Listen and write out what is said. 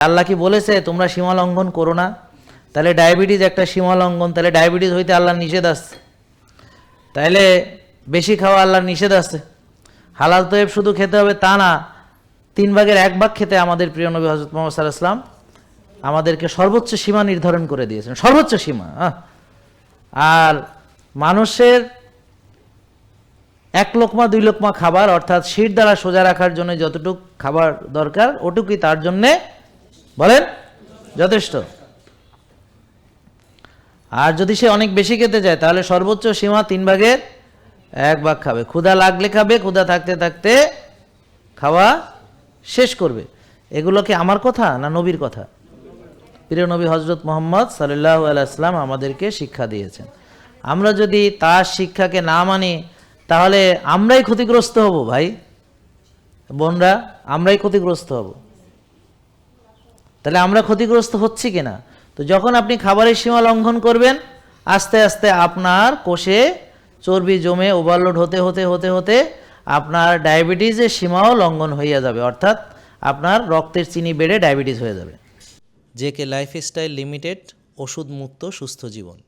আল্লাহ কি বলেছে তোমরা সীমা লঙ্ঘন করো না? তাহলে ডায়াবেটিস একটা সীমা লঙ্ঘন, তাহলে ডায়াবেটিস হইতে আল্লাহর নিষেধ আছে, তাইলে বেশি খাওয়া আল্লাহর নিষেধ আছে। হালাল তৈব শুধু খেতে হবে তা না, 1/3 খেতে আমাদের প্রিয় নবী হযরত মুহাম্মদ সাল্লাল্লাহু আলাইহি ওয়াসাল্লাম আমাদেরকে সর্বোচ্চ সীমা নির্ধারণ করে দিয়েছেন, সর্বোচ্চ সীমা। আর মানুষের 1 লোকমা 2 লোকমা খাবার, অর্থাৎ শির দ্বারা সোজা রাখার জন্য যতটুক খাবার দরকার ওটুকুই তার জন্যে বলেন যথেষ্ট। আর যদি সে অনেক বেশি খেতে চায় তাহলে সর্বোচ্চ সীমা 1/3 খাবে। ক্ষুধা লাগলে খাবে, ক্ষুধা থাকতে থাকতে খাওয়া শেষ করবে। এগুলো কি আমার কথা না নবীর কথা? প্রিয় নবী হযরত মুহাম্মদ সাল্লাল্লাহু আলাইহি ওয়াসাল্লাম আমাদেরকে শিক্ষা দিয়েছেন। আমরা যদি তার শিক্ষাকে না মানি তাহলে আমরাই ক্ষতিগ্রস্ত হব। ভাই বোনরা, আমরাই ক্ষতিগ্রস্ত হব। তাহলে আমরা ক্ষতিগ্রস্ত হচ্ছি কিনা? তো যখন আপনি খাবারের সীমা লঙ্ঘন করবেন, আস্তে আস্তে আপনার কোষে চর্বি জমে ওভারলোড হতে হতে হতে হতে আপনার ডায়াবেটিসের সীমাও লঙ্ঘন হইয়া যাবে, অর্থাৎ আপনার রক্তের চিনি বেড়ে ডায়াবেটিস হয়ে যাবে। জেকে লাইফস্টাইল লিমিটেড, ওষুধ মুক্ত সুস্থ জীবন।